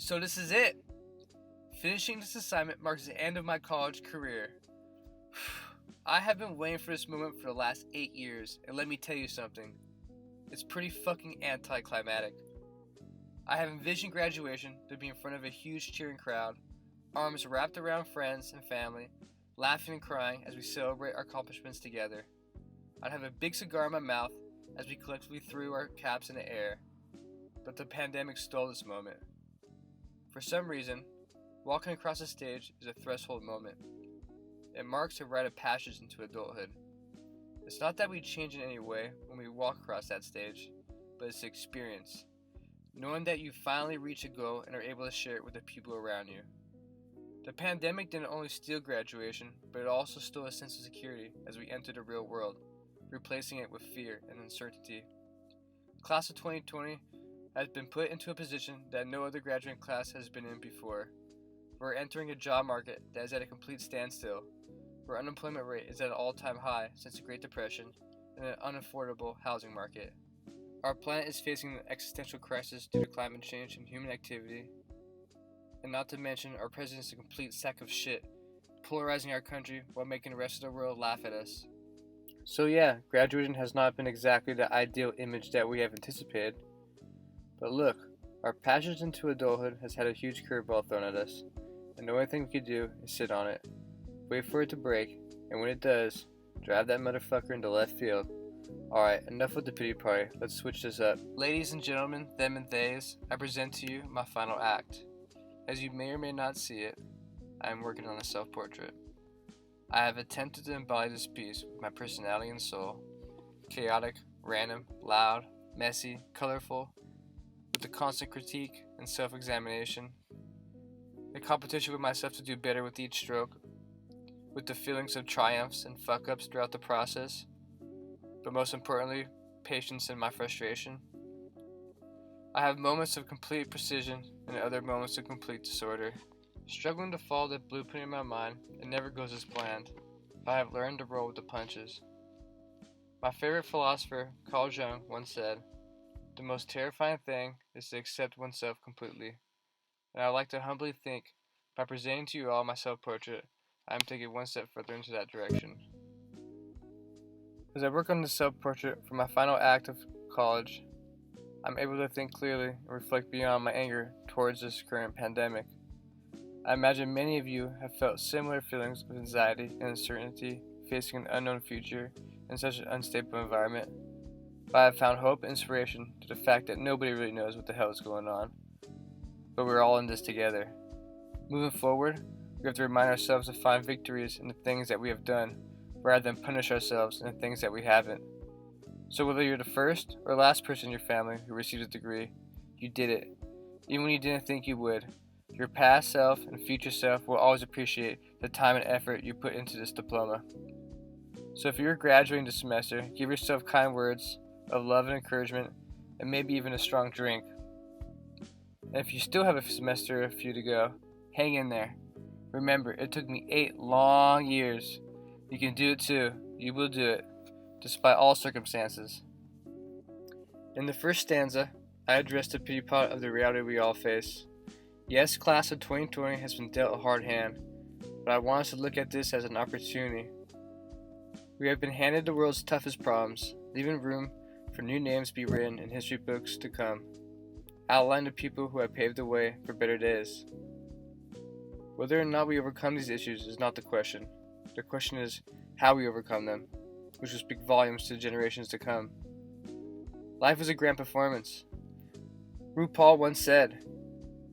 So this is it. Finishing this assignment marks the end of my college career. I have been waiting for this moment for the last 8 years, and let me tell you something. It's pretty fucking anticlimactic. I have envisioned graduation to be in front of a huge cheering crowd, arms wrapped around friends and family, laughing and crying as we celebrate our accomplishments together. I'd have a big cigar in my mouth as we collectively threw our caps in the air. But the pandemic stole this moment. For some reason, walking across the stage is a threshold moment. It marks a rite of passage into adulthood. It's not that we change in any way when we walk across that stage, but it's the experience. Knowing that you finally reach a goal and are able to share it with the people around you. The pandemic didn't only steal graduation, but it also stole a sense of security as we entered the real world, replacing it with fear and uncertainty. The class of 2020 has been put into a position that no other graduating class has been in before. We're entering a job market that is at a complete standstill, where unemployment rate is at an all-time high since the Great Depression, and an unaffordable housing market. Our planet is facing an existential crisis due to climate change and human activity, and not to mention our president is a complete sack of shit, polarizing our country while making the rest of the world laugh at us. So yeah, graduation has not been exactly the ideal image that we have anticipated, but look, our passage into adulthood has had a huge curveball thrown at us, and the only thing we could do is sit on it, wait for it to break, and when it does, drive that motherfucker into left field. Alright, enough with the pity party, let's switch this up. Ladies and gentlemen, them and theys, I present to you my final act. As you may or may not see it, I am working on a self-portrait. I have attempted to embody this piece with my personality and soul. Chaotic, random, loud, messy, colorful, with the constant critique and self-examination. The competition with myself to do better with each stroke, with the feelings of triumphs and fuck-ups throughout the process, but most importantly, patience in my frustration. I have moments of complete precision and other moments of complete disorder. Struggling to follow the blueprint in my mind, it never goes as planned, but I have learned to roll with the punches. My favorite philosopher, Carl Jung, once said, "The most terrifying thing is to accept oneself completely." And I would like to humbly think, by presenting to you all my self-portrait, I am taking one step further into that direction. As I work on the self-portrait for my final act of college, I'm able to think clearly and reflect beyond my anger towards this current pandemic. I imagine many of you have felt similar feelings of anxiety and uncertainty facing an unknown future in such an unstable environment, but I have found hope and inspiration to the fact that nobody really knows what the hell is going on, but we're all in this together. Moving forward, we have to remind ourselves to find victories in the things that we have done, rather than punish ourselves in the things that we haven't. So whether you're the first or last person in your family who received a degree, you did it, even when you didn't think you would. Your past self and future self will always appreciate the time and effort you put into this diploma. So if you're graduating this semester, give yourself kind words of love and encouragement, and maybe even a strong drink. And if you still have a semester or a few to go, hang in there. Remember, it took me 8 long years. You can do it too. You will do it, despite all circumstances. In the first stanza, I addressed the pity pot of the reality we all face. Yes, class of 2020 has been dealt a hard hand, but I want us to look at this as an opportunity. We have been handed the world's toughest problems, leaving room for new names to be written in history books to come. Outline the people who have paved the way for better days. Whether or not we overcome these issues is not the question. The question is how we overcome them, which will speak volumes to generations to come. Life is a grand performance. RuPaul once said,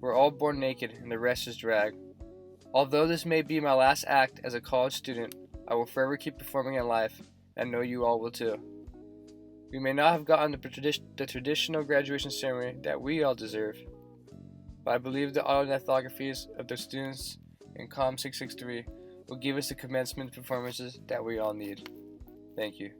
"We're all born naked and the rest is drag." Although this may be my last act as a college student, I will forever keep performing in life, and know you all will too. We may not have gotten the traditional graduation ceremony that we all deserve, but I believe the autoethnographies of the students in COMM 663 will give us the commencement performances that we all need. Thank you.